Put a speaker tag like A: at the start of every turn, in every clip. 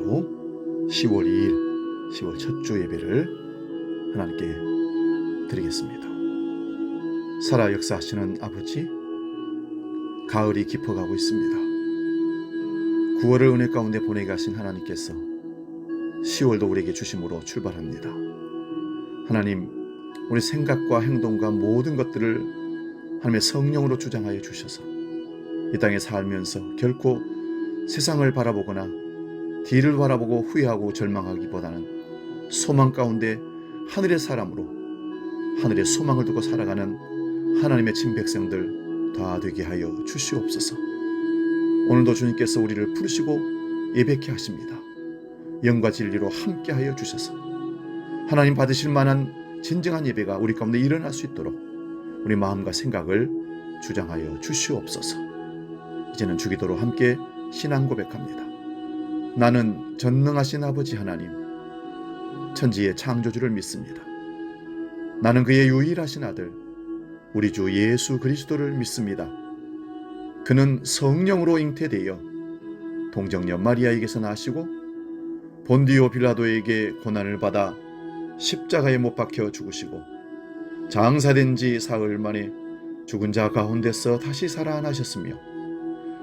A: 주 10월 2일 10월 첫 주 예배를 하나님께 드리겠습니다. 살아 역사하시는 아버지, 가을이 깊어가고 있습니다. 9월을 은혜 가운데 보내게 하신 하나님께서 10월도 우리에게 주심으로 출발합니다. 하나님, 우리 생각과 행동과 모든 것들을 하나님의 성령으로 주장하여 주셔서 이 땅에 살면서 결코 세상을 바라보거나 뒤를 바라보고 후회하고 절망하기보다는 소망 가운데 하늘의 사람으로 하늘의 소망을 두고 살아가는 하나님의 친백성들 다 되게 하여 주시옵소서. 오늘도 주님께서 우리를 부르시고 예배케 하십니다. 영과 진리로 함께 하여 주셔서 하나님 받으실 만한 진정한 예배가 우리 가운데 일어날 수 있도록 우리 마음과 생각을 주장하여 주시옵소서. 이제는 주기도로 함께 신앙 고백합니다. 나는 전능하신 아버지 하나님, 천지의 창조주를 믿습니다. 나는 그의 유일하신 아들 우리 주 예수 그리스도를 믿습니다. 그는 성령으로 잉태되어 동정녀 마리아에게서 나시고 본디오 빌라도에게 고난을 받아 십자가에 못 박혀 죽으시고 장사된 지 사흘 만에 죽은 자 가운데서 다시 살아나셨으며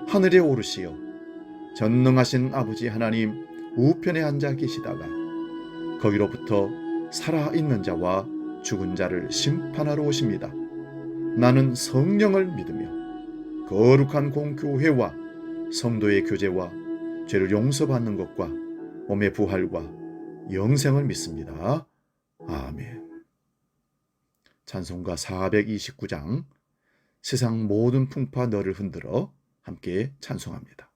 A: 하늘에 오르시어 전능하신 아버지 하나님 우편에 앉아 계시다가 거기로부터 살아있는 자와 죽은 자를 심판하러 오십니다. 나는 성령을 믿으며 거룩한 공교회와 성도의 교제와 죄를 용서받는 것과 몸의 부활과 영생을 믿습니다. 아멘. 찬송가 429장 세상 모든 풍파 너를 흔들어 함께 찬송합니다.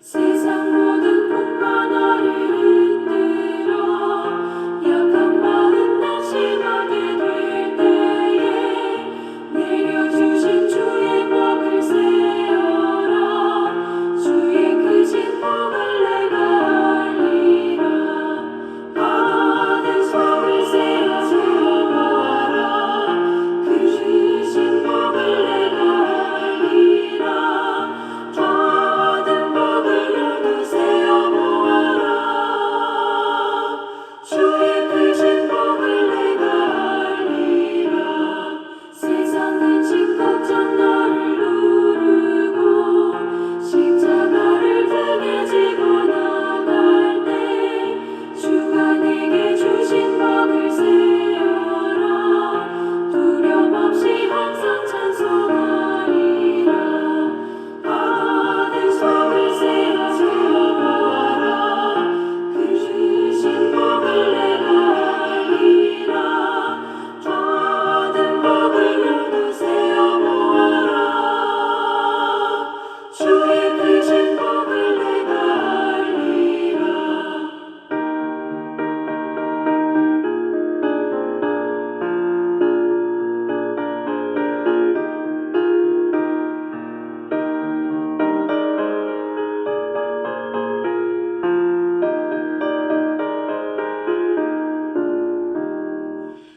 B: 세상 모든 풍파 너를 흔들어 약한 마음 낙심하게 될 때에 내려주신 주의 복을 세어라. 주의 크신 복을 내가 알리라. 받은 소를 세워보아라. 크신 복을 내가 알리라. 받은 복을 모두 세어보아라. 주의 크신 복을 내가 알리라. 세상은 진국전 너를 누르고 십자가를 등에 지고 나갈 때 주가 내게 주신 복을 세어라. 두려움 없이 항상 찬송하리라. 받은 소를 세워보아라. 크신 복을 내가 알리라. 받은 복을 모두 세어보아라. 주의 크신 복을 내가 알리라.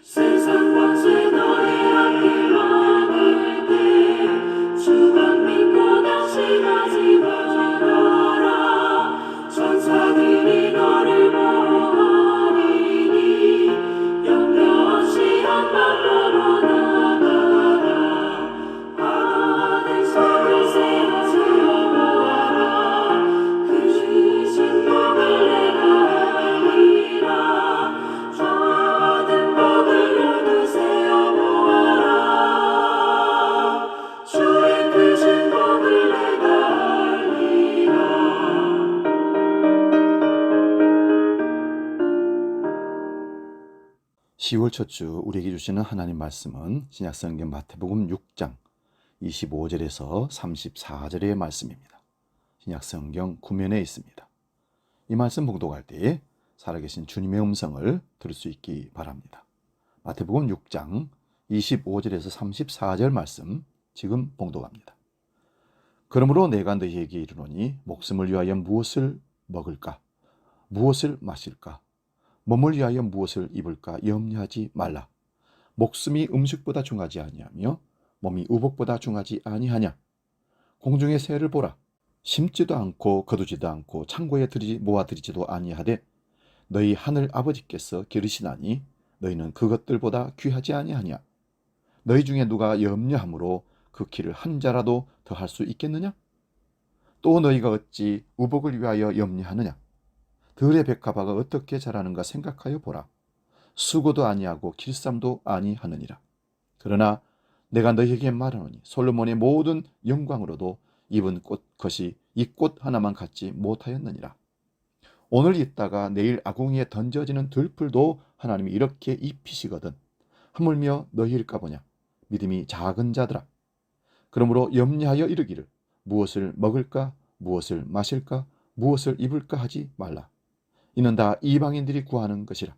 B: 세상 권세 너의 앞길 막을 때 주만 믿고 낙심하지 말아라. 천사들이 너를 보호하리니 염려 없이 한방으로 나가라. 받은 소를 세워보아라. 크신 복을 내가 알리라. 받은 복을 모두 세어보아라. 주의 크신 복을 내가 알리라.
A: 10월 첫 주 우리에게 주시는 하나님 말씀은 신약성경 마태복음 6장 25절에서 34절의 말씀입니다. 신약성경 구면에 있습니다. 이 말씀 봉독할 때에 살아계신 주님의 음성을 들을 수 있기 바랍니다. 마태복음 6장 25절에서 34절 말씀 지금 봉독합니다. 그러므로 내가 너희에게 이르노니 목숨을 위하여 무엇을 먹을까? 무엇을 마실까? 몸을 위하여 무엇을 입을까? 염려하지 말라. 목숨이 음식보다 중하지 아니하며 몸이 우복보다 중하지 아니하냐? 공중의 새를 보라. 심지도 않고 거두지도 않고 창고에 모아들이지도 아니하되 너희 하늘 아버지께서 기르시나니 너희는 그것들보다 귀하지 아니하냐? 너희 중에 누가 염려함으로 그 키를 한 자라도 더할 수 있겠느냐? 또 너희가 어찌 우복을 위하여 염려하느냐? 들의 백합화가 어떻게 자라는가 생각하여 보라. 수고도 아니하고 길쌈도 아니하느니라. 그러나 내가 너희에게 말하노니 솔로몬의 모든 영광으로도 입은 것이 이 꽃 하나만 갖지 못하였느니라. 오늘 있다가 내일 아궁이에 던져지는 들풀도 하나님이 이렇게 입히시거든 하물며 너희일까 보냐. 믿음이 작은 자들아. 그러므로 염려하여 이르기를 무엇을 먹을까 무엇을 마실까 무엇을 입을까 하지 말라. 이는 다 이방인들이 구하는 것이라.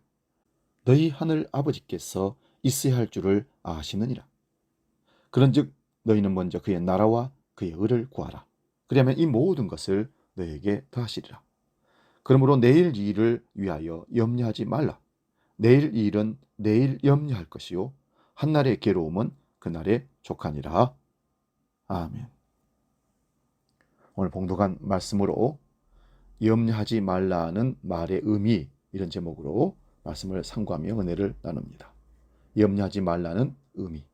A: 너희 하늘 아버지께서 있어야 할 줄을 아시느니라. 그런즉 너희는 먼저 그의 나라와 그의 의를 구하라. 그리하면 이 모든 것을 너희에게 더하시리라. 그러므로 내일 일을 위하여 염려하지 말라. 내일 일은 내일 염려할 것이요 한날의 괴로움은 그날의 족하니라. 아멘. 오늘 봉독한 말씀으로 염려하지 말라는 말의 의미, 이런 제목으로 말씀을 상고하며 은혜를 나눕니다. 염려하지 말라는 의미.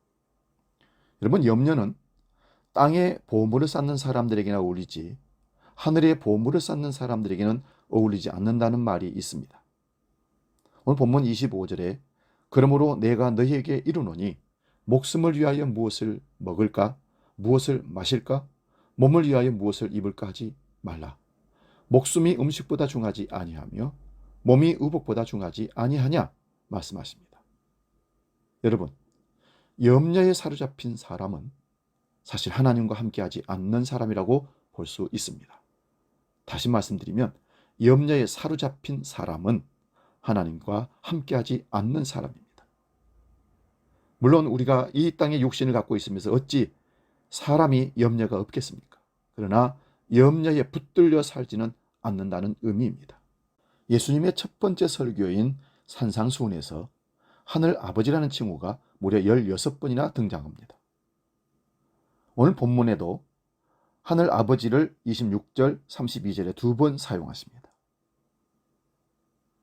A: 여러분, 염려는 땅에 보물을 쌓는 사람들에게나 어울리지 하늘에 보물을 쌓는 사람들에게는 어울리지 않는다는 말이 있습니다. 오늘 본문 25절에 그러므로 내가 너희에게 이르노니 목숨을 위하여 무엇을 먹을까 무엇을 마실까 몸을 위하여 무엇을 입을까 하지 말라. 목숨이 음식보다 중하지 아니하며 몸이 의복보다 중하지 아니하냐 말씀하십니다. 여러분, 염려에 사로잡힌 사람은 사실 하나님과 함께하지 않는 사람이라고 볼 수 있습니다. 다시 말씀드리면 염려에 사로잡힌 사람은 하나님과 함께하지 않는 사람입니다. 물론 우리가 이 땅에 육신을 갖고 있으면서 어찌 사람이 염려가 없겠습니까? 그러나 염려에 붙들려 살지는 않는다는 의미입니다. 예수님의 첫 번째 설교인 산상수훈에서 하늘 아버지라는 칭호가 무려 16번이나 등장합니다. 오늘 본문에도 하늘 아버지를 26절, 32절에 2번 사용하십니다.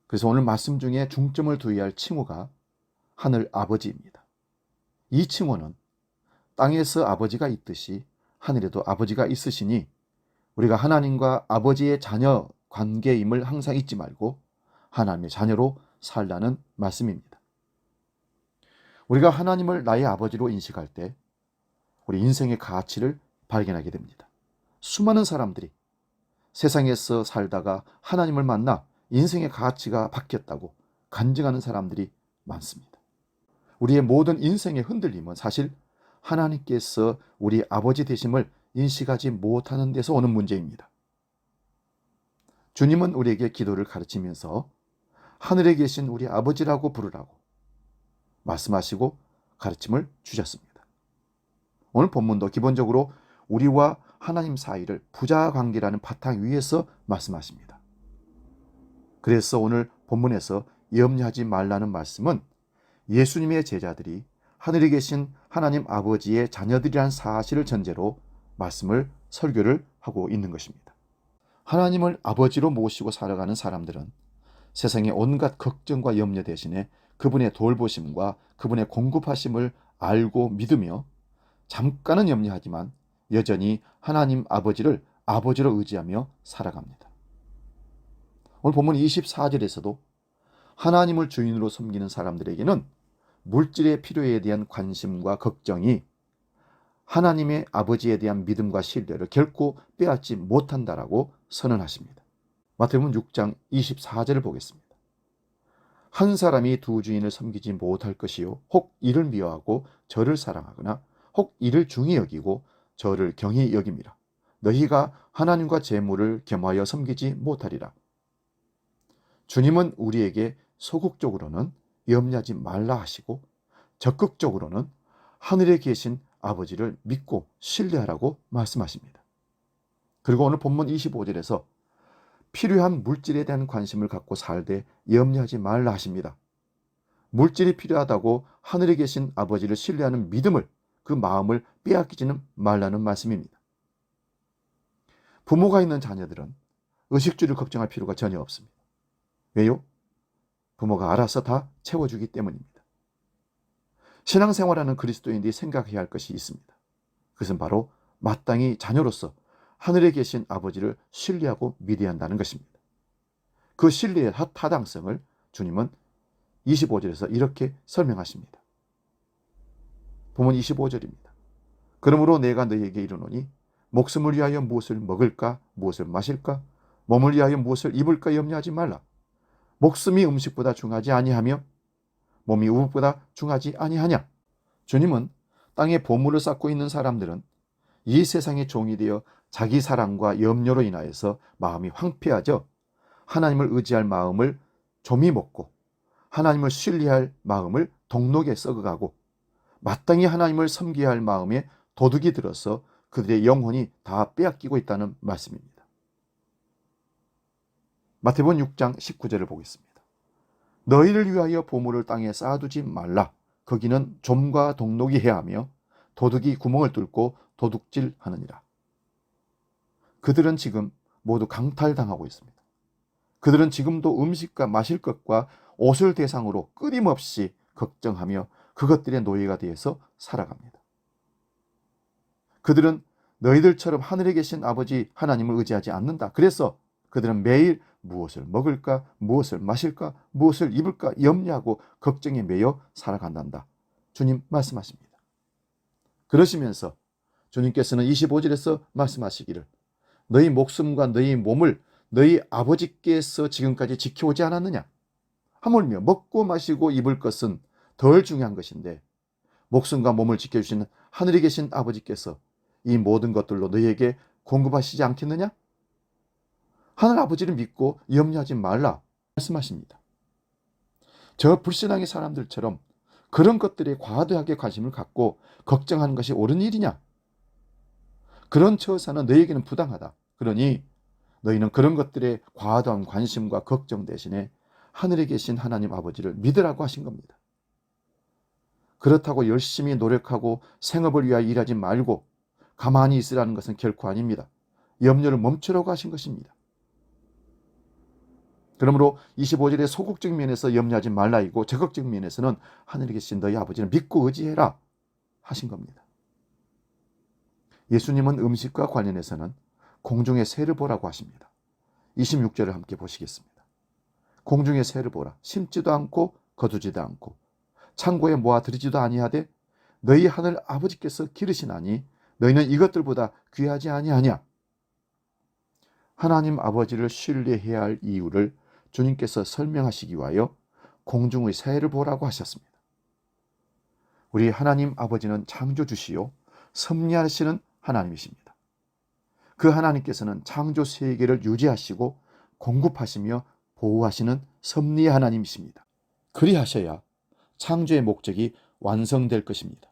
A: 그래서 오늘 말씀 중에 중점을 두어야 할 칭호가 하늘 아버지입니다. 이 칭호는 땅에서 아버지가 있듯이 하늘에도 아버지가 있으시니 우리가 하나님과 아버지의 자녀 관계임을 항상 잊지 말고 하나님의 자녀로 살라는 말씀입니다. 우리가 하나님을 나의 아버지로 인식할 때 우리 인생의 가치를 발견하게 됩니다. 수많은 사람들이 세상에서 살다가 하나님을 만나 인생의 가치가 바뀌었다고 간증하는 사람들이 많습니다. 우리의 모든 인생의 흔들림은 사실 하나님께서 우리 아버지 되심을 인식하지 못하는 데서 오는 문제입니다. 주님은 우리에게 기도를 가르치면서 하늘에 계신 우리 아버지라고 부르라고 말씀하시고 가르침을 주셨습니다. 오늘 본문도 기본적으로 우리와 하나님 사이를 부자 관계라는 바탕 위에서 말씀하십니다. 그래서 오늘 본문에서 염려하지 말라는 말씀은 예수님의 제자들이 하늘에 계신 하나님 아버지의 자녀들이라는 사실을 전제로 말씀을 설교를 하고 있는 것입니다. 하나님을 아버지로 모시고 살아가는 사람들은 세상의 온갖 걱정과 염려 대신에 그분의 돌보심과 그분의 공급하심을 알고 믿으며 잠깐은 염려하지만 여전히 하나님 아버지를 아버지로 의지하며 살아갑니다. 오늘 본문 24절에서도 하나님을 주인으로 섬기는 사람들에게는 물질의 필요에 대한 관심과 걱정이 하나님의 아버지에 대한 믿음과 신뢰를 결코 빼앗지 못한다라고 선언하십니다. 마태복음 6장 24절을 보겠습니다. 한 사람이 두 주인을 섬기지 못할 것이요 혹 이를 미워하고 저를 사랑하거나 혹 이를 중히 여기고 저를 경히 여김이라. 너희가 하나님과 재물을 겸하여 섬기지 못하리라. 주님은 우리에게 소극적으로는 염려하지 말라 하시고 적극적으로는 하늘에 계신 아버지를 믿고 신뢰하라고 말씀하십니다. 그리고 오늘 본문 25절에서 필요한 물질에 대한 관심을 갖고 살되 염려하지 말라 하십니다. 물질이 필요하다고 하늘에 계신 아버지를 신뢰하는 믿음을, 그 마음을 빼앗기지는 말라는 말씀입니다. 부모가 있는 자녀들은 의식주를 걱정할 필요가 전혀 없습니다. 왜요? 부모가 알아서 다 채워주기 때문입니다. 신앙생활하는 그리스도인들이 생각해야 할 것이 있습니다. 그것은 바로 마땅히 자녀로서 하늘에 계신 아버지를 신뢰하고 믿어야 한다는 것입니다. 그 신뢰의 타당성을 주님은 25절에서 이렇게 설명하십니다. 본문 25절입니다. 그러므로 내가 너희에게 이르노니 목숨을 위하여 무엇을 먹을까 무엇을 마실까 몸을 위하여 무엇을 입을까 염려하지 말라. 목숨이 음식보다 중하지 아니하며 몸이 우복보다 중하지 아니하냐. 주님은 땅에 보물을 쌓고 있는 사람들은 이 세상의 종이 되어 자기 사랑과 염려로 인하여서 마음이 황폐하죠. 하나님을 의지할 마음을 좀이 먹고 하나님을 신뢰할 마음을 동록에 썩어가고 마땅히 하나님을 섬겨야 할 마음에 도둑이 들어서 그들의 영혼이 다 빼앗기고 있다는 말씀입니다. 마태복음 6장 19절을 보겠습니다. 너희를 위하여 보물을 땅에 쌓아두지 말라. 거기는 좀과 동록이 해하며 도둑이 구멍을 뚫고 도둑질하느니라. 그들은 지금 모두 강탈당하고 있습니다. 그들은 지금도 음식과 마실 것과 옷을 대상으로 끊임없이 걱정하며 그것들의 노예가 되어서 살아갑니다. 그들은 너희들처럼 하늘에 계신 아버지 하나님을 의지하지 않는다. 그래서 그들은 매일 무엇을 먹을까, 무엇을 마실까, 무엇을 입을까 염려하고 걱정에 매여 살아간단다. 주님 말씀하십니다. 그러시면서 주님께서는 25절에서 말씀하시기를 너희 목숨과 너희 몸을 너희 아버지께서 지금까지 지켜오지 않았느냐? 하물며 먹고 마시고 입을 것은 덜 중요한 것인데 목숨과 몸을 지켜주시는 하늘에 계신 아버지께서 이 모든 것들로 너희에게 공급하시지 않겠느냐? 하늘 아버지를 믿고 염려하지 말라 말씀하십니다. 저 불신앙의 사람들처럼 그런 것들에 과도하게 관심을 갖고 걱정하는 것이 옳은 일이냐? 그런 처사는 너희에게는 부당하다. 그러니 너희는 그런 것들에 과도한 관심과 걱정 대신에 하늘에 계신 하나님 아버지를 믿으라고 하신 겁니다. 그렇다고 열심히 노력하고 생업을 위하여 일하지 말고 가만히 있으라는 것은 결코 아닙니다. 염려를 멈추라고 하신 것입니다. 그러므로 25절의 소극적 면에서 염려하지 말라이고 적극적 면에서는 하늘에 계신 너희 아버지를 믿고 의지해라 하신 겁니다. 예수님은 음식과 관련해서는 공중의 새를 보라고 하십니다. 26절을 함께 보시겠습니다. 공중의 새를 보라. 심지도 않고 거두지도 않고 창고에 모아 들이지도 아니하되 너희 하늘 아버지께서 기르시나니 너희는 이것들보다 귀하지 아니하냐. 하나님 아버지를 신뢰해야 할 이유를 주님께서 설명하시기 위하여 공중의 새를 보라고 하셨습니다. 우리 하나님 아버지는 창조주시요 섭리하시는 하나님이십니다. 그 하나님께서는 창조 세계를 유지하시고 공급하시며 보호하시는 섭리의 하나님이십니다. 그리하셔야 창조의 목적이 완성될 것입니다.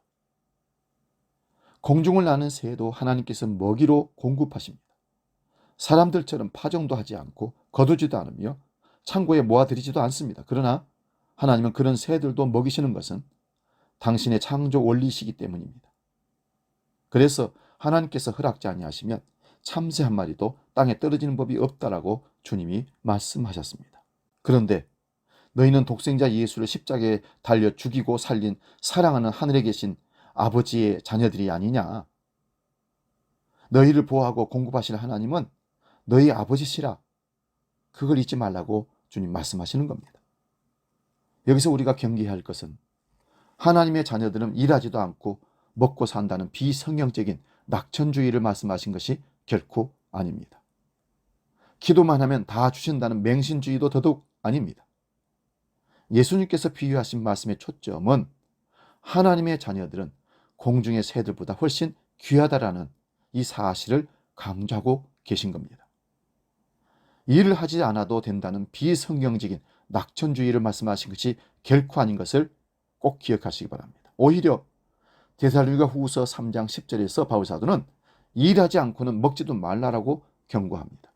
A: 공중을 나는 새도 하나님께서 먹이로 공급하십니다. 사람들처럼 파종도 하지 않고 거두지도 않으며 창고에 모아들이지도 않습니다. 그러나 하나님은 그런 새들도 먹이시는 것은 당신의 창조 원리시기 때문입니다. 그래서 하나님께서 허락지 아니하시면 참새 한 마리도 땅에 떨어지는 법이 없다라고 주님이 말씀하셨습니다. 그런데 너희는 독생자 예수를 십자가에 달려 죽이고 살린 사랑하는 하늘에 계신 아버지의 자녀들이 아니냐. 너희를 보호하고 공급하시는 하나님은 너희 아버지시라. 그걸 잊지 말라고 주님 말씀하시는 겁니다. 여기서 우리가 경계해야 할 것은 하나님의 자녀들은 일하지도 않고 먹고 산다는 비성경적인 낙천주의를 말씀하신 것이 결코 아닙니다. 기도만 하면 다 주신다는 맹신주의도 더더욱 아닙니다. 예수님께서 비유하신 말씀의 초점은 하나님의 자녀들은 공중의 새들보다 훨씬 귀하다라는 이 사실을 강조하고 계신 겁니다. 일을 하지 않아도 된다는 비성경적인 낙천주의를 말씀하신 것이 결코 아닌 것을 꼭 기억하시기 바랍니다. 오히려 데살로니가 후서 3장 10절에서 바울 사도는 일하지 않고는 먹지도 말라라고 경고합니다.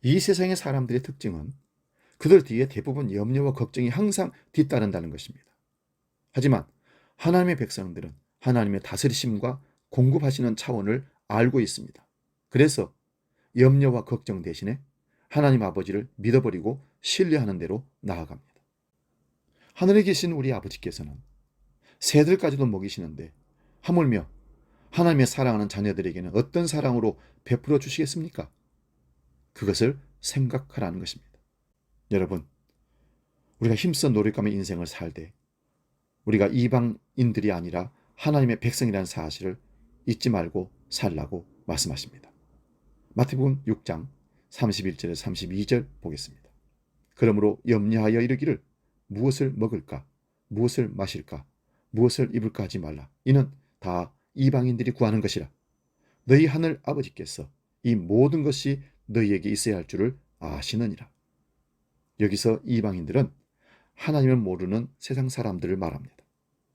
A: 이 세상의 사람들의 특징은 그들 뒤에 대부분 염려와 걱정이 항상 뒤따른다는 것입니다. 하지만 하나님의 백성들은 하나님의 다스리심과 공급하시는 차원을 알고 있습니다. 그래서 염려와 걱정 대신에 하나님 아버지를 믿어버리고 신뢰하는 대로 나아갑니다. 하늘에 계신 우리 아버지께서는 새들까지도 먹이시는데 하물며 하나님의 사랑하는 자녀들에게는 어떤 사랑으로 베풀어 주시겠습니까? 그것을 생각하라는 것입니다. 여러분, 우리가 힘써 노력하며 인생을 살되 우리가 이방인들이 아니라 하나님의 백성이라는 사실을 잊지 말고 살라고 말씀하십니다. 마태복음 6장 31절에 32절 보겠습니다. 그러므로 염려하여 이르기를 무엇을 먹을까, 무엇을 마실까, 무엇을 입을까 하지 말라. 이는 다 이방인들이 구하는 것이라. 너희 하늘 아버지께서 이 모든 것이 너희에게 있어야 할 줄을 아시느니라. 여기서 이방인들은 하나님을 모르는 세상 사람들을 말합니다.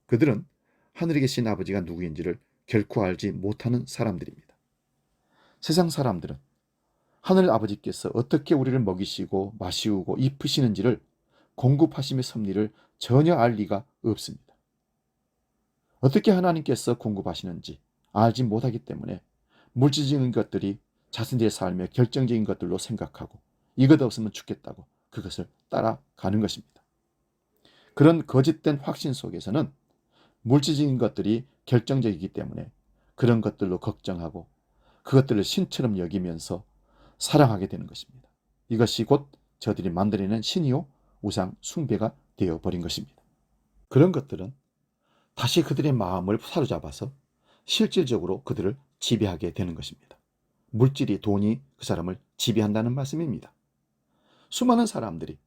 A: 그들은 하늘에 계신 아버지가 누구인지를 결코 알지 못하는 사람들입니다. 세상 사람들은 하늘 아버지께서 어떻게 우리를 먹이시고 마시우고 입히시는지를 공급하심의 섭리를 전혀 알 리가 없습니다. 어떻게 하나님께서 공급하시는지 알지 못하기 때문에 물질적인 것들이 자신들의 삶의 결정적인 것들로 생각하고 이것 없으면 죽겠다고 그것을 따라가는 것입니다. 그런 거짓된 확신 속에서는 물질적인 것들이 결정적이기 때문에 그런 것들로 걱정하고 그것들을 신처럼 여기면서 사랑하게 되는 것입니다. 이것이 곧 저들이 만들어낸 신이요 우상 숭배가 되어버린 것입니다. 그런 것들은 다시 그들의 마음을 사로잡아서 실질적으로 그들을 지배하게 되는 것입니다. 물질이, 돈이 그 사람을 지배한다는 말씀입니다. 수많은 사람들이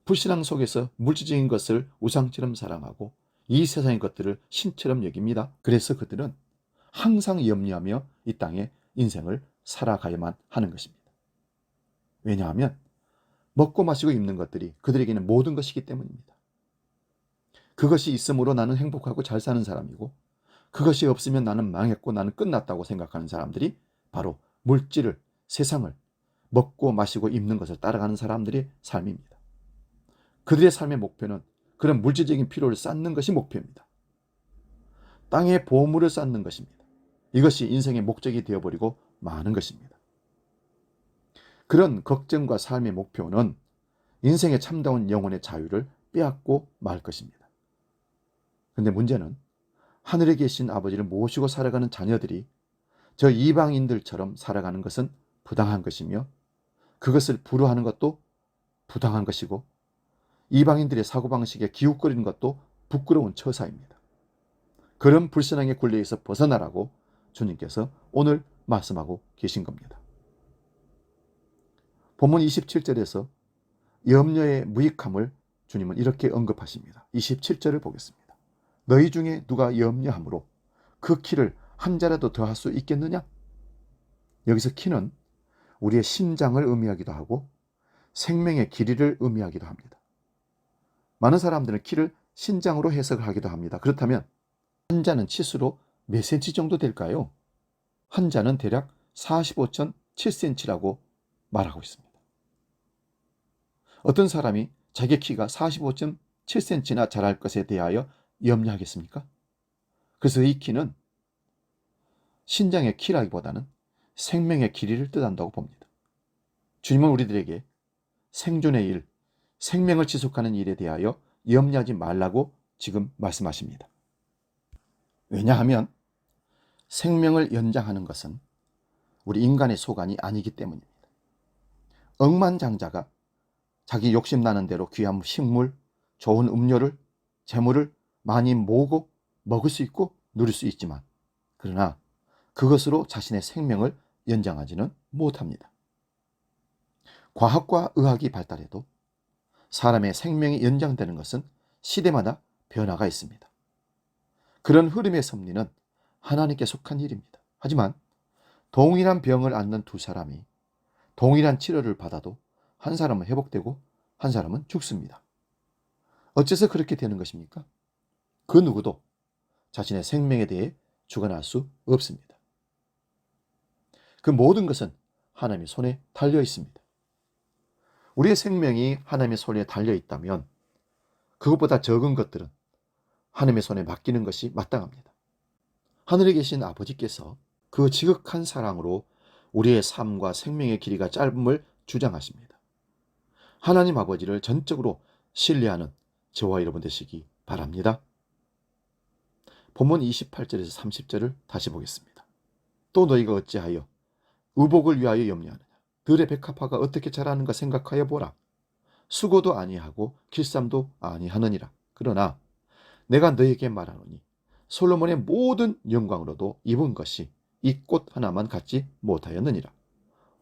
A: 불신앙 속에서 물질적인 것을 우상처럼 사랑하고 이 세상의 것들을 신처럼 여깁니다. 그래서 그들은 항상 염려하며 이 땅에 인생을 살아가야만 하는 것입니다. 왜냐하면 먹고 마시고 입는 것들이 그들에게는 모든 것이기 때문입니다. 그것이 있으므로 나는 행복하고 잘 사는 사람이고 그것이 없으면 나는 망했고 나는 끝났다고 생각하는 사람들이 바로 물질을, 세상을 먹고 마시고 입는 것을 따라가는 사람들의 삶입니다. 그들의 삶의 목표는 그런 물질적인 필요를 쌓는 것이 목표입니다. 땅에 보물을 쌓는 것입니다. 이것이 인생의 목적이 되어버리고 마는 것입니다. 그런 걱정과 삶의 목표는 인생의 참다운 영혼의 자유를 빼앗고 말 것입니다. 그런데 문제는 하늘에 계신 아버지를 모시고 살아가는 자녀들이 저 이방인들처럼 살아가는 것은 부당한 것이며 그것을 불허하는 것도 부당한 것이고 이방인들의 사고방식에 기웃거리는 것도 부끄러운 처사입니다. 그런 불신앙의 굴레에서 벗어나라고 주님께서 오늘 말씀하고 계신 겁니다. 본문 27절에서 염려의 무익함을 주님은 이렇게 언급하십니다. 27절을 보겠습니다. 너희 중에 누가 염려함으로 그 키를 한 자라도 더할 수 있겠느냐? 여기서 키는 우리의 신장을 의미하기도 하고 생명의 길이를 의미하기도 합니다. 많은 사람들은 키를 신장으로 해석을 하기도 합니다. 그렇다면 한 자는 치수로 몇 cm 정도 될까요? 한 자는 대략 45.7cm라고 말하고 있습니다. 어떤 사람이 자기 키가 45.7cm나 자랄 것에 대하여 염려하겠습니까? 그래서 이 키는 신장의 키라기보다는 생명의 길이를 뜻한다고 봅니다. 주님은 우리들에게 생존의 일, 생명을 지속하는 일에 대하여 염려하지 말라고 지금 말씀하십니다. 왜냐하면 생명을 연장하는 것은 우리 인간의 소관이 아니기 때문입니다. 억만장자가 자기 욕심나는 대로 귀한 식물, 좋은 음료를, 재물을 많이 모으고 먹을 수 있고 누릴 수 있지만 그러나 그것으로 자신의 생명을 연장하지는 못합니다. 과학과 의학이 발달해도 사람의 생명이 연장되는 것은 시대마다 변화가 있습니다. 그런 흐름의 섭리는 하나님께 속한 일입니다. 하지만 동일한 병을 앓는 두 사람이 동일한 치료를 받아도 한 사람은 회복되고 한 사람은 죽습니다. 어째서 그렇게 되는 것입니까? 그 누구도 자신의 생명에 대해 주관할 수 없습니다. 그 모든 것은 하나님의 손에 달려 있습니다. 우리의 생명이 하나님의 손에 달려 있다면 그것보다 적은 것들은 하나님의 손에 맡기는 것이 마땅합니다. 하늘에 계신 아버지께서 그 지극한 사랑으로 우리의 삶과 생명의 길이가 짧음을 주장하십니다. 하나님 아버지를 전적으로 신뢰하는 저와 여러분 되시기 바랍니다. 본문 28절에서 30절을 다시 보겠습니다. 또 너희가 어찌하여 의복을 위하여 염려하느냐. 들의 백합화가 어떻게 자라는가 생각하여 보라. 수고도 아니하고 길쌈도 아니하느니라. 그러나 내가 너희에게 말하노니 솔로몬의 모든 영광으로도 입은 것이 이 꽃 하나만 갖지 못하였느니라.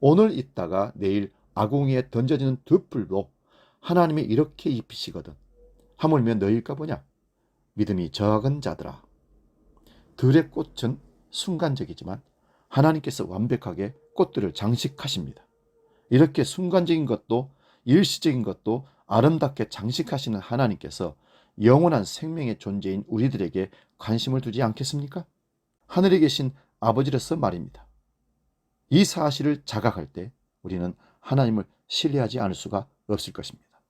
A: 오늘 있다가 내일 아궁이에 던져지는 돛불도 하나님이 이렇게 입히시거든 하물며 너희일까 보냐. 믿음이 적은 자들아. 들의 꽃은 순간적이지만 하나님께서 완벽하게 꽃들을 장식하십니다. 이렇게 순간적인 것도 일시적인 것도 아름답게 장식하시는 하나님께서 영원한 생명의 존재인 우리들에게 관심을 두지 않겠습니까? 하늘에 계신 아버지로서 말입니다. 이 사실을 자각할 때 우리는 하나님을 신뢰하지 않을 수가 없을 것입니다.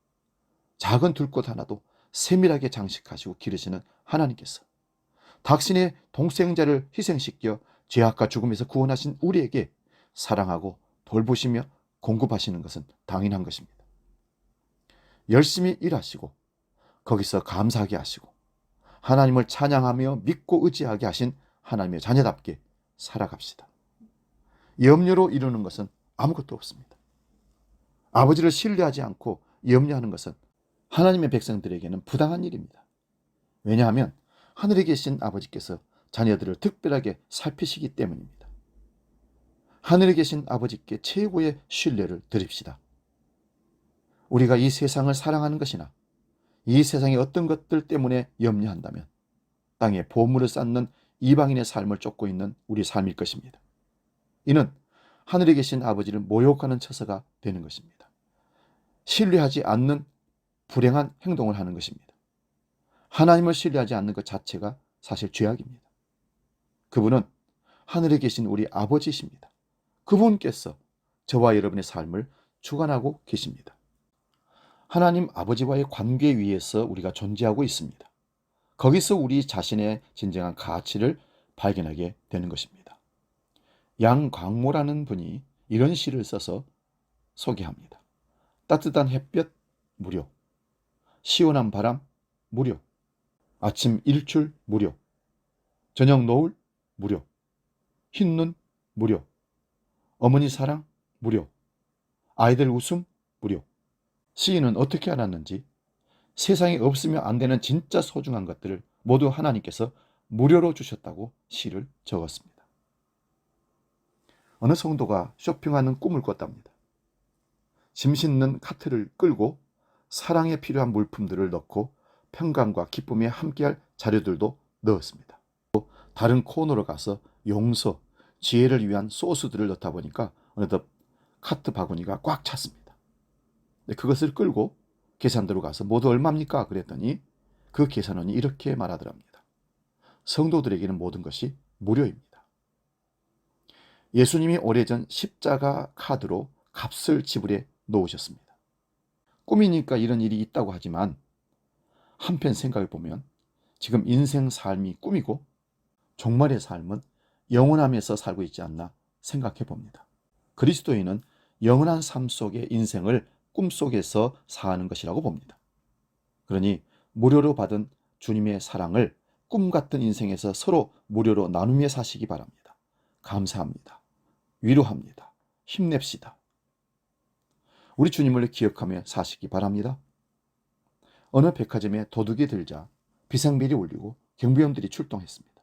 A: 작은 들꽃 하나도 세밀하게 장식하시고 기르시는 하나님께서 당신의 동생자를 희생시켜 죄악과 죽음에서 구원하신 우리에게 사랑하고 돌보시며 공급하시는 것은 당연한 것입니다. 열심히 일하시고 거기서 감사하게 하시고 하나님을 찬양하며 믿고 의지하게 하신 하나님의 자녀답게 살아갑시다. 염려로 이루는 것은 아무것도 없습니다. 아버지를 신뢰하지 않고 염려하는 것은 하나님의 백성들에게는 부당한 일입니다. 왜냐하면 하늘에 계신 아버지께서 자녀들을 특별하게 살피시기 때문입니다. 하늘에 계신 아버지께 최고의 신뢰를 드립시다. 우리가 이 세상을 사랑하는 것이나 이 세상의 어떤 것들 때문에 염려한다면 땅에 보물을 쌓는 이방인의 삶을 쫓고 있는 우리 삶일 것입니다. 이는 하늘에 계신 아버지를 모욕하는 처사가 되는 것입니다. 신뢰하지 않는 불행한 행동을 하는 것입니다. 하나님을 신뢰하지 않는 것 자체가 사실 죄악입니다. 그분은 하늘에 계신 우리 아버지이십니다. 그분께서 저와 여러분의 삶을 주관하고 계십니다. 하나님 아버지와의 관계 위에서 우리가 존재하고 있습니다. 거기서 우리 자신의 진정한 가치를 발견하게 되는 것입니다. 양광모라는 분이 이런 시를 써서 소개합니다. 따뜻한 햇볕 무료, 시원한 바람 무료, 아침 일출 무료, 저녁 노을 무료, 흰눈 무료, 어머니 사랑 무료, 아이들 웃음 무료. 시인은 어떻게 알았는지 세상에 없으면 안 되는 진짜 소중한 것들을 모두 하나님께서 무료로 주셨다고 시를 적었습니다. 어느 성도가 쇼핑하는 꿈을 꿨답니다. 짐 싣는 카트를 끌고 사랑에 필요한 물품들을 넣고 평강과 기쁨에 함께할 자료들도 넣었습니다. 또 다른 코너로 가서 용서, 지혜를 위한 소스들을 넣다 보니까 어느덧 카트 바구니가 꽉 찼습니다. 그것을 끌고 계산대로 가서 모두 얼마입니까? 그랬더니 그 계산원이 이렇게 말하더랍니다. 성도들에게는 모든 것이 무료입니다. 예수님이 오래전 십자가 카드로 값을 지불해 놓으셨습니다. 꿈이니까 이런 일이 있다고 하지만 한편 생각해 보면 지금 인생 삶이 꿈이고 종말의 삶은 영원함에서 살고 있지 않나 생각해 봅니다. 그리스도인은 영원한 삶 속의 인생을 꿈속에서 사는 것이라고 봅니다. 그러니 무료로 받은 주님의 사랑을 꿈같은 인생에서 서로 무료로 나누며 사시기 바랍니다. 감사합니다. 위로합니다. 힘냅시다. 우리 주님을 기억하며 사시기 바랍니다. 어느 백화점에 도둑이 들자 비상벨이 울리고 경비원들이 출동했습니다.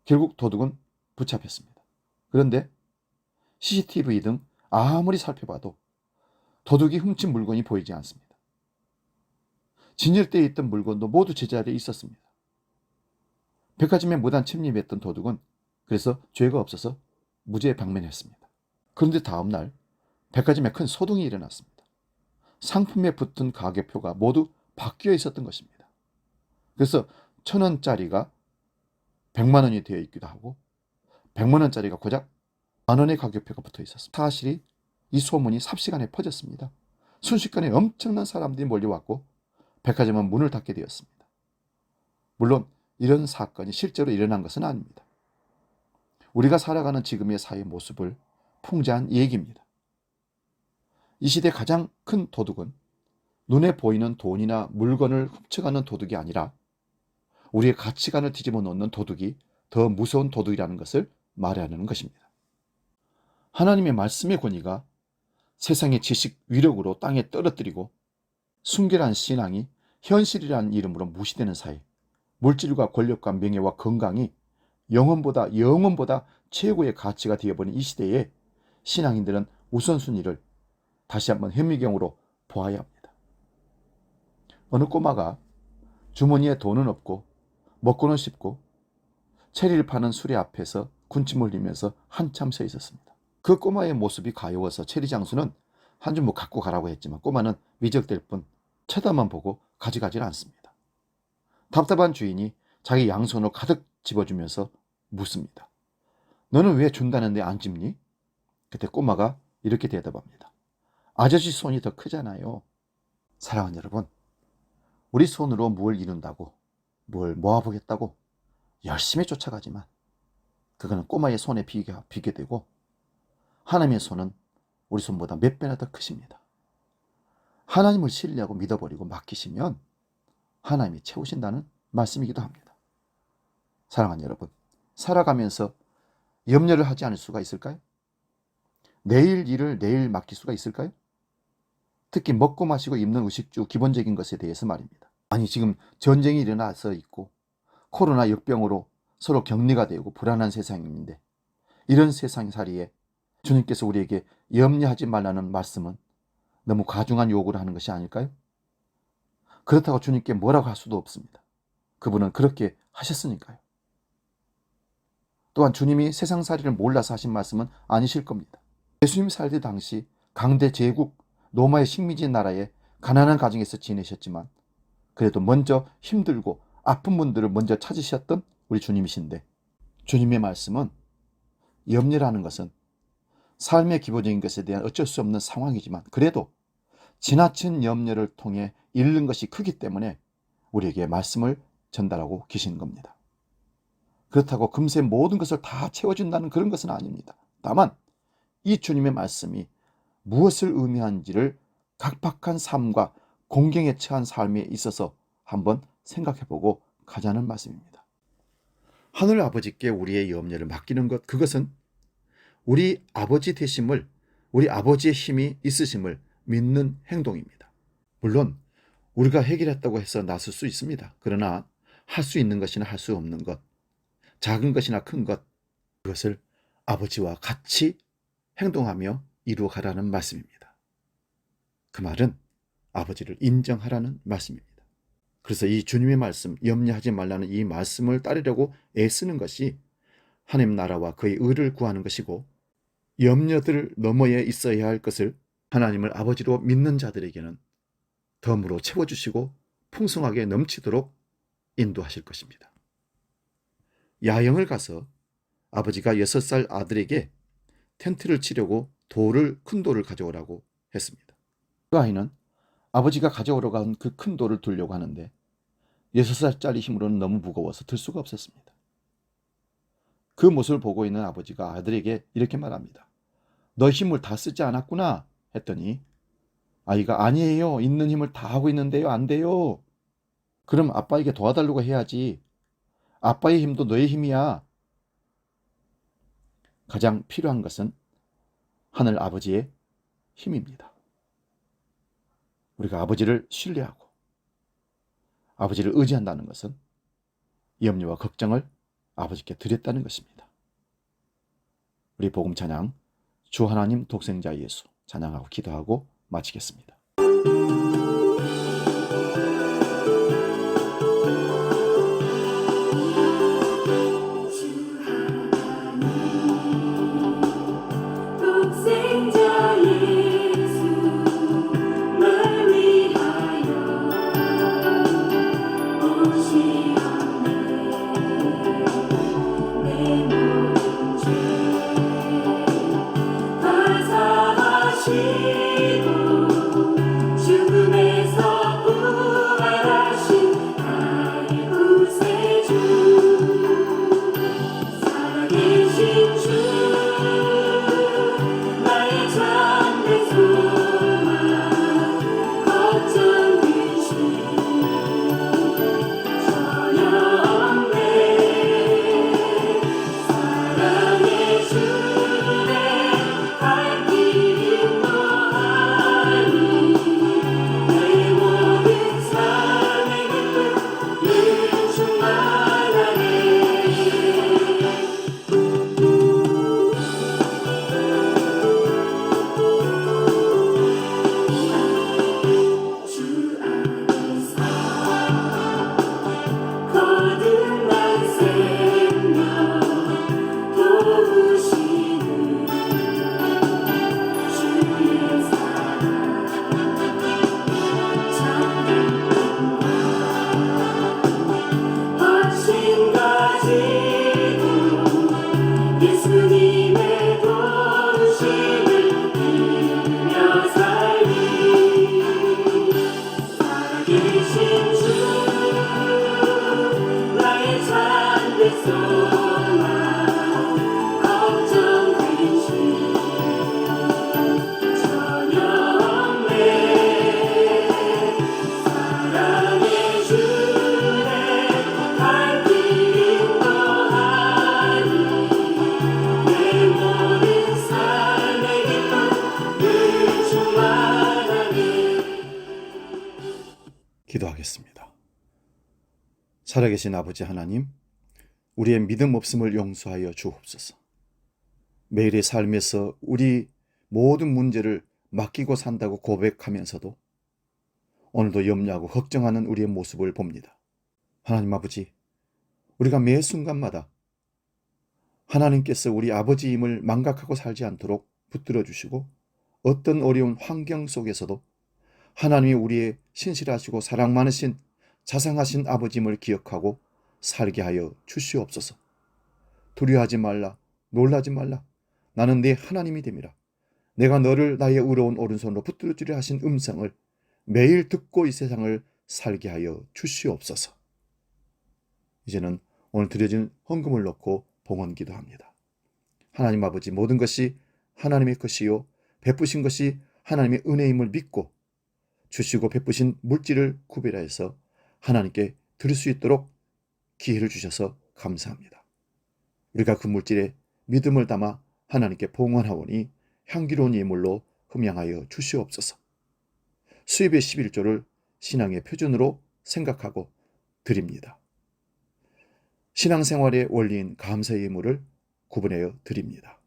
A: 결국 도둑은 붙잡혔습니다. 그런데 CCTV 등 아무리 살펴봐도 도둑이 훔친 물건이 보이지 않습니다. 진열대에 있던 물건도 모두 제자리에 있었습니다. 백화점에 무단 침입했던 도둑은 그래서 죄가 없어서 무죄 방면했습니다. 그런데 다음 날 백화점에 큰 소동이 일어났습니다. 상품에 붙은 가격표가 모두 바뀌어 있었던 것입니다. 그래서 1,000원짜리가 100만 원이 되어 있기도 하고 100만 원짜리가 고작 10,000원의 가격표가 붙어 있었습니다. 사실이 이 소문이 삽시간에 퍼졌습니다. 순식간에 엄청난 사람들이 몰려왔고 백화점은 문을 닫게 되었습니다. 물론 이런 사건이 실제로 일어난 것은 아닙니다. 우리가 살아가는 지금의 사회 모습을 풍자한 얘기입니다. 이 시대 가장 큰 도둑은 눈에 보이는 돈이나 물건을 훔쳐가는 도둑이 아니라 우리의 가치관을 뒤집어 놓는 도둑이 더 무서운 도둑이라는 것을 말하는 것입니다. 하나님의 말씀의 권위가 세상의 지식 위력으로 땅에 떨어뜨리고 순결한 신앙이 현실이라는 이름으로 무시되는 사회, 물질과 권력과 명예와 건강이 영혼보다 최고의 가치가 되어버린 이 시대에 신앙인들은 우선순위를 다시 한번 현미경으로 보아야 합니다. 어느 꼬마가 주머니에 돈은 없고 먹고는 싶고 체리를 파는 수레 앞에서 군침을 흘리면서 한참 서 있었습니다. 그 꼬마의 모습이 가여워서 체리 장수는 한 줌 갖고 가라고 했지만 꼬마는 미적될 뿐 쳐다만 보고 가져가질 않습니다. 답답한 주인이 자기 양손을 가득 집어주면서 묻습니다. 너는 왜 준다는데 안 줍니? 그때 꼬마가 이렇게 대답합니다. 아저씨 손이 더 크잖아요. 사랑하는 여러분, 우리 손으로 뭘 이룬다고, 뭘 모아보겠다고 열심히 쫓아가지만 그거는 꼬마의 손에 비게 되고 하나님의 손은 우리 손보다 몇 배나 더 크십니다. 하나님을 신뢰하고 믿어버리고 맡기시면 하나님이 채우신다는 말씀이기도 합니다. 사랑하는 여러분, 살아가면서 염려를 하지 않을 수가 있을까요? 내일 일을 내일 맡길 수가 있을까요? 특히 먹고 마시고 입는 의식주 기본적인 것에 대해서 말입니다. 아니 지금 전쟁이 일어나서 있고 코로나 역병으로 서로 격리가 되고 불안한 세상인데 이런 세상살이에 주님께서 우리에게 염려하지 말라는 말씀은 너무 과중한 요구를 하는 것이 아닐까요? 그렇다고 주님께 뭐라고 할 수도 없습니다. 그분은 그렇게 하셨으니까요. 또한 주님이 세상살이를 몰라서 하신 말씀은 아니실 겁니다. 예수님 살때 당시 강대 제국 로마의 식민지 나라에 가난한 가정에서 지내셨지만 그래도 먼저 힘들고 아픈 분들을 먼저 찾으셨던 우리 주님이신데 주님의 말씀은 염려라는 것은 삶의 기본적인 것에 대한 어쩔 수 없는 상황이지만 그래도 지나친 염려를 통해 잃는 것이 크기 때문에 우리에게 말씀을 전달하고 계시는 겁니다. 그렇다고 금세 모든 것을 다 채워준다는 그런 것은 아닙니다. 다만 이 주님의 말씀이 무엇을 의미하는지를 각박한 삶과 공경에 처한 삶에 있어서 한번 생각해보고 가자는 말씀입니다. 하늘 아버지께 우리의 염려를 맡기는 것, 그것은 우리 아버지 되심을, 우리 아버지의 힘이 있으심을 믿는 행동입니다. 물론 우리가 해결했다고 해서 나설 수 있습니다. 그러나 할 수 있는 것이나 할 수 없는 것, 작은 것이나 큰 것, 그것을 아버지와 같이 행동하며 이루어가라는 말씀입니다. 그 말은 아버지를 인정하라는 말씀입니다. 그래서 이 주님의 말씀, 염려하지 말라는 이 말씀을 따르려고 애쓰는 것이 하나님 나라와 그의 의를 구하는 것이고 염려들 너머에 있어야 할 것을 하나님을 아버지로 믿는 자들에게는 덤으로 채워주시고 풍성하게 넘치도록 인도하실 것입니다. 야영을 가서 아버지가 6살 아들에게 텐트를 치려고 큰 돌을 가져오라고 했습니다. 그 아이는 아버지가 가져오러 간 그 큰 돌을 들려고 하는데 6살짜리 힘으로는 너무 무거워서 들 수가 없었습니다. 그 모습을 보고 있는 아버지가 아들에게 이렇게 말합니다. 너 힘을 다 쓰지 않았구나 했더니 아이가 아니에요. 있는 힘을 다 하고 있는데요. 안 돼요. 그럼 아빠에게 도와달라고 해야지. 아빠의 힘도 너의 힘이야. 가장 필요한 것은 하늘 아버지의 힘입니다. 우리가 아버지를 신뢰하고 아버지를 의지한다는 것은 염려와 걱정을 아버지께 드렸다는 것입니다. 우리 복음 찬양 주 하나님 독생자 예수 찬양하고 기도하고 마치겠습니다.
B: 독생자 예수 날 위하여 오시었네 내 모든 죄
A: 기도하겠습니다. 살아계신 아버지 하나님, 우리의 믿음 없음을 용서하여 주옵소서. 매일의 삶에서 우리 모든 문제를 맡기고 산다고 고백하면서도 오늘도 염려하고 걱정하는 우리의 모습을 봅니다. 하나님 아버지, 우리가 매 순간마다 하나님께서 우리 아버지임을 망각하고 살지 않도록 붙들어 주시고 어떤 어려운 환경 속에서도 하나님이 우리의 신실하시고 사랑 많으신 자상하신 아버지임을 기억하고 살게 하여 주시옵소서. 두려워하지 말라, 놀라지 말라. 나는 네 하나님이 됨이라. 내가 너를 나의 의로운 오른손으로 붙들어 주려 하신 음성을 매일 듣고 이 세상을 살게 하여 주시옵소서. 이제는 오늘 드려진 헌금을 넣고 봉헌 기도합니다. 하나님 아버지, 모든 것이 하나님의 것이요 베푸신 것이 하나님의 은혜임을 믿고 주시고 베푸신 물질을 구별하여서 하나님께 드릴 수 있도록 기회를 주셔서 감사합니다. 우리가 그 물질에 믿음을 담아 하나님께 봉헌하오니 향기로운 예물로 흠양하여 주시옵소서. 수입의 11조를 신앙의 표준으로 생각하고 드립니다. 신앙생활의 원리인 감사의 예물을 구분하여 드립니다.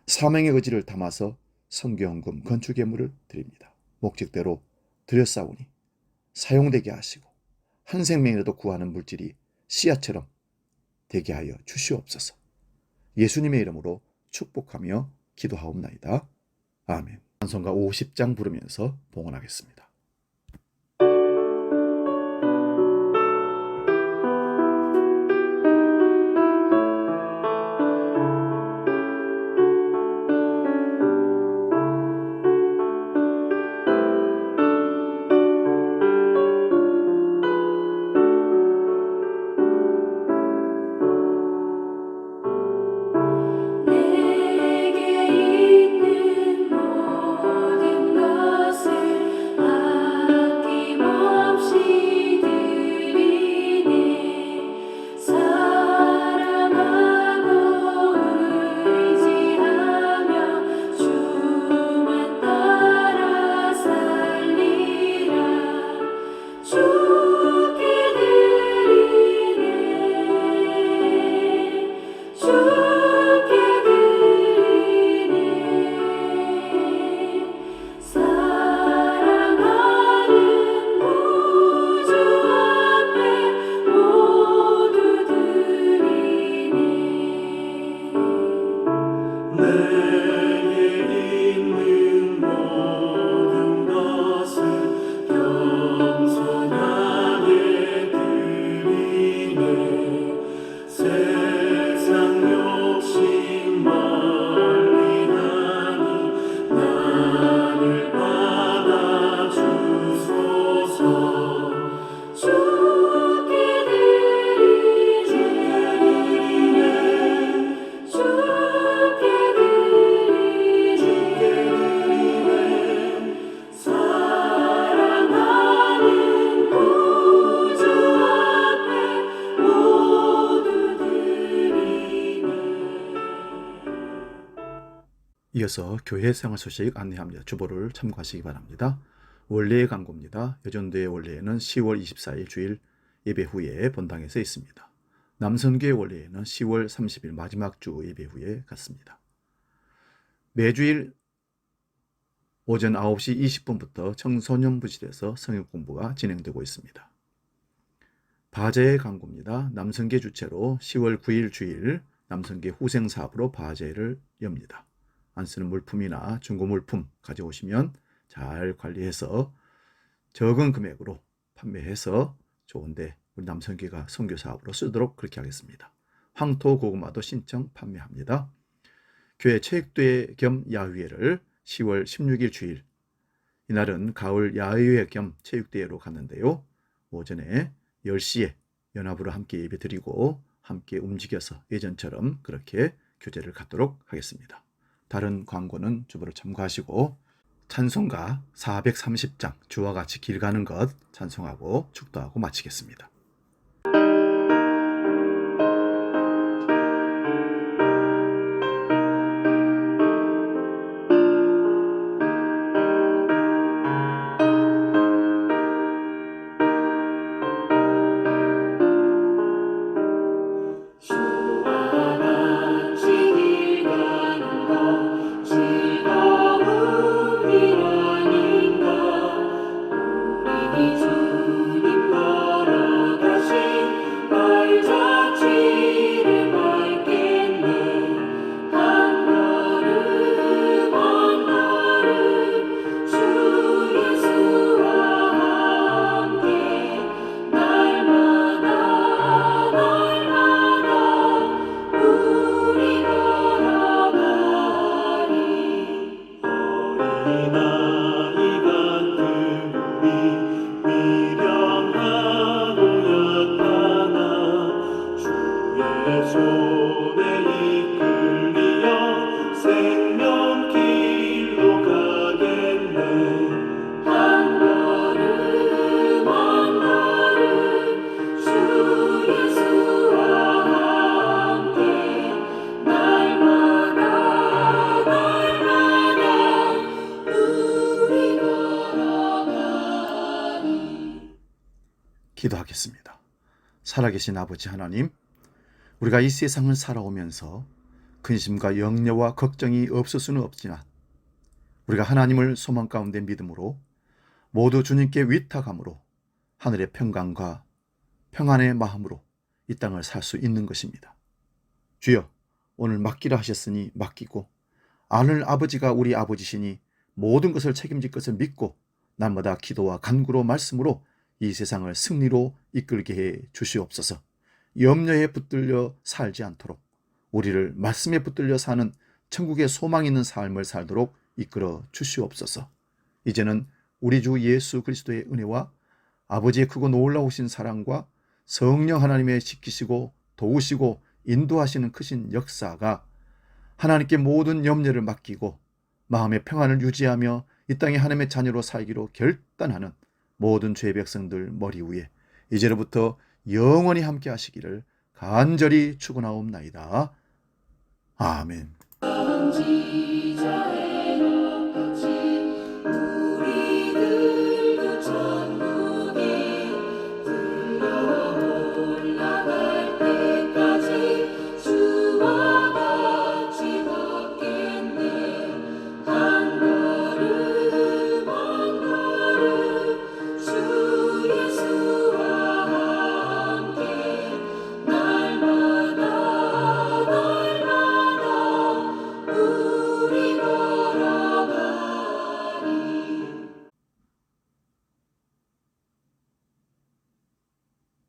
A: 사명의 의지를 담아서 선교헌금 건축 예물을 드립니다. 목적대로 드렸사오니 사용되게 하시고 한 생명이라도 구하는 물질이 씨앗처럼 되게 하여 주시옵소서. 예수님의 이름으로 축복하며 기도하옵나이다. 아멘. 찬송가 50장 부르면서 봉헌하겠습니다.
B: 내게 있는 모든 것을 아낌없이 드리네. 사랑하고 의지하며 주만 따라 살리라. 주께 드리네. 주께 드리네. 사랑하는 구주 앞에 모두 드리네. 내게 있는 모든 것을 겸손하게 드리네. 세상 욕심 멀리 하니 나를 받아주소서. 주께 드리네. 주께 드리네. 사랑하는 구주 앞에 모두 드리네.
A: 이어서 교회 생활 소식 안내합니다. 주보를 참고하시기 바랍니다. 원래의 광고입니다. 여전도의 원래에는 10월 24일 주일 예배 후에 본당에서 있습니다. 남선교회 원래에는 10월 30일 마지막 주 예배 후에 갔습니다. 매주일 오전 9시 20분부터 청소년 부실에서 성역 공부가 진행되고 있습니다. 바제의 광고입니다. 남성계 주최로 10월 9일 주일 남성계 후생 사업으로 바제를 엽니다. 안 쓰는 물품이나 중고 물품 가져오시면 잘 관리해서 적은 금액으로 판매해서 좋은데 우리 남성계가 선교 사업으로 쓰도록 그렇게 하겠습니다. 황토 고구마도 신청 판매합니다. 교회 체육대회 겸 야유회를 10월 16일 주일, 이날은 가을 야유회 겸 체육대회로 갔는데요. 오전에 10시에 연합으로 함께 예배 드리고 함께 움직여서 예전처럼 그렇게 교제를 갖도록 하겠습니다. 다른 광고는 주보를 참고하시고 찬송가 430장 주와 같이 길 가는 것 찬송하고 축도하고 마치겠습니다. 기도하겠습니다. 살아계신 아버지 하나님, 우리가 이 세상을 살아오면서 근심과 염려와 걱정이 없을 수는 없지만 우리가 하나님을 소망 가운데 믿음으로 모두 주님께 위탁함으로 하늘의 평강과 평안의 마음으로 이 땅을 살 수 있는 것입니다. 주여, 오늘 맡기라 하셨으니 맡기고 하늘 아버지가 우리 아버지시니 모든 것을 책임질 것을 믿고 날마다 기도와 간구로 말씀으로 이 세상을 승리로 이끌게 해 주시옵소서. 염려에 붙들려 살지 않도록 우리를 말씀에 붙들려 사는 천국의 소망 있는 삶을 살도록 이끌어 주시옵소서. 이제는 우리 주 예수 그리스도의 은혜와 아버지의 크고 놀라우신 사랑과 성령 하나님의 지키시고 도우시고 인도하시는 크신 역사가 하나님께 모든 염려를 맡기고 마음의 평안을 유지하며 이 땅에 하나님의 자녀로 살기로 결단하는 모든 죄의 백성들 머리 위에 이제로부터 영원히 함께 하시기를 간절히 축원하옵나이다. 아멘.